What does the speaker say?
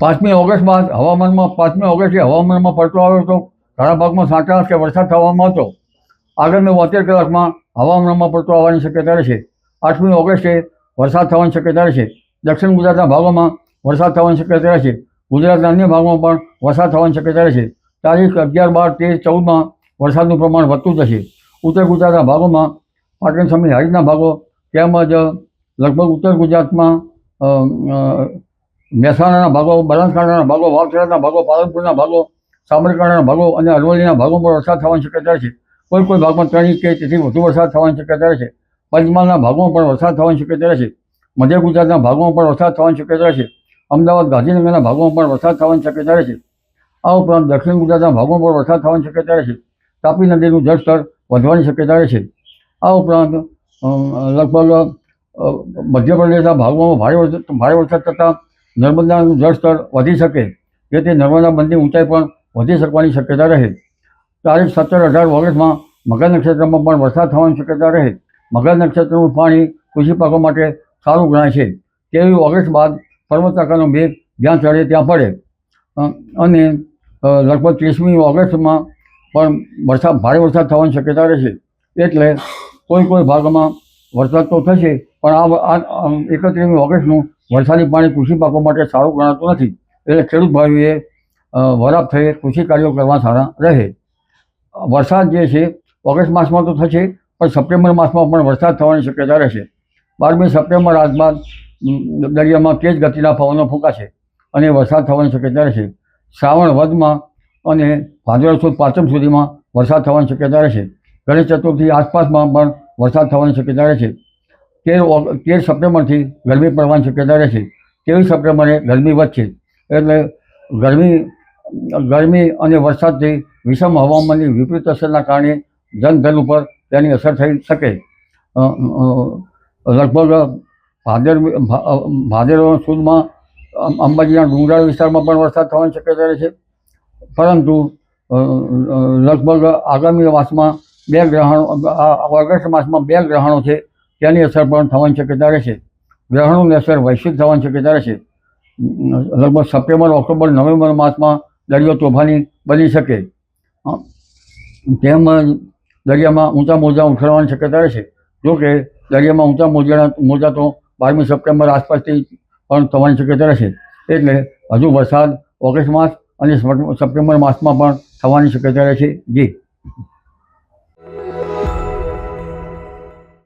પાંચમી ઓગસ્ટ બાદ હવામાનમાં 5મી ઓગસ્ટે હવામાનમાં પલટો આવ્યો હતો. ઘણા ભાગમાં સાંકળા કે વરસાદ થવામાં હતો. આગામી 72 કલાકમાં હવામાનમાં પલટો આવવાની શક્યતા રહેશે. 8મી ઓગસ્ટે વરસાદ થવાની શક્યતા રહેશે. દક્ષિણ ગુજરાતના ભાગોમાં વરસાદ થવાની શક્યતા રહેશે. ગુજરાતના અન્ય ભાગોમાં પણ વરસાદ થવાની શક્યતા રહેશે. તારીખ 11, 12, 13, 14માં વરસાદનું પ્રમાણ વધતું જશે. ઉત્તર ગુજરાતના ભાગોમાં પાટણ સમિત હારીજના ભાગો તેમજ લગભગ ઉત્તર ગુજરાતમાં મહેસાણાના ભાગો, બનાસકાંઠાના ભાગો, વાવથરાના ભાગો, પાલનપુરના ભાગો, સાબરકાંઠાના ભાગો અને અરવલ્લીના ભાગોમાં વરસાદ થવાની શક્યતા રહેશે. કોઈ ભાગમાં 3 ઇંચ કે તેથી વધુ વરસાદ થવાની શક્યતા રહેશે. પંચમહાલના ભાગોમાં પણ વરસાદ થવાની શક્યતા રહેશે. મધ્ય ગુજરાતના ભાગોમાં પણ વરસાદ થવાની શક્યતા રહેશે. અમદાવાદ, ગાંધીનગરના ભાગોમાં પણ વરસાદ થવાની શક્યતા રહેશે. આ ઉપરાંત દક્ષિણ ગુજરાતના ભાગોમાં પણ વરસાદ થવાની શક્યતા રહેશે. તાપી નદીનું જળસ્તર વધવાની શક્યતા રહેશે. આ ઉપરાંત લગભગ મધ્યપ્રદેશના ભાગોમાં ભારે વરસાદ થતાં નર્મદાનું જળસ્તર વધી શકે, જેથી નર્મદા બંધની ઊંચાઈ પણ વધી શકવાની શક્યતા રહે. તારીખ 17, 18 ઓગસ્ટમાં મકર નક્ષત્રમાં પણ વરસાદ થવાની શક્યતા રહે. મકર નક્ષત્રનું પાણી કૃષિ પાકો માટે સારું ગણાય છે. 23 ઓગસ્ટ બાદ પર્વતાકારનો મેઘ જ્યાં ચડે ત્યાં પડે અને લગભગ 30મી ઓગસ્ટમાં પણ ભારે વરસાદ થવાની શક્યતા રહેશે. એટલે કોઈ ભાગમાં વરસાદ તો થશે, પણ આ 31મી ઓગસ્ટનું વરસાદી પાણી કૃષિ પાકો માટે સારું ગણાતું નથી. એટલે ખેડૂત ભાઈઓએ વરાપ થયે કૃષિ કાર્યો કરવા સારા રહે. વરસાદ જે છે ઓગસ્ટ માસમાં તો થશે, પણ સપ્ટેમ્બર માસમાં પણ વરસાદ થવાની શક્યતા રહેશે. 12મી સપ્ટેમ્બર આસપાસ દરિયામાં તેજ ગતિના પવનો ફૂંકાશે અને વરસાદ થવાની શક્યતા રહેશે. શ્રાવણ વધમાં અને ભાદરવા સુદ પાંચમ સુધીમાં વરસાદ થવાની શક્યતા રહેશે. ગણેશ ચતુર્થી આસપાસમાં પણ વરસાદ થવાની શક્યતા રહેશે. 13 સપ્ટેમ્બરથી ગરમી પડવાની શક્યતા રહેશે. 23 સપ્ટેમ્બરે ગરમી વધશે. એટલે ગરમી અને વરસાદથી વિષમ હવામાનની વિપરીત અસરના કારણે જનધન ઉપર તેની અસર થઈ શકે. લગભગ ભાદરવા સુદમાં અંબાજીના ડુંગરાળ વિસ્તારમાં પણ વરસાદ થવાની શક્યતા રહેશે. પરંતુ લગભગ આગામી માસમાં ઓગસ્ટ માસમાં 2 ગ્રહણો છે, તેની અસર પણ થવાની શક્યતા રહેશે. ગ્રહણોની અસર વૈશ્વિક થવાની શક્યતા રહેશે. લગભગ સપ્ટેમ્બર, ઓક્ટોબર, નવેમ્બર માસમાં દરિયો તોફાની બની શકે. તેમજ દરિયામાં ઊંચા મોજા ઉછળવાની શક્યતા રહેશે. જોકે દરિયામાં ઊંચા મોજા તો 12મી સપ્ટેમ્બર આસપાસથી પણ થવાની શક્યતા રહેશે. એટલે હજુ વરસાદ ઓગસ્ટ માસ અને સપ્ટેમ્બર માસમાં પણ થવાની શક્યતા રહેશે. જી.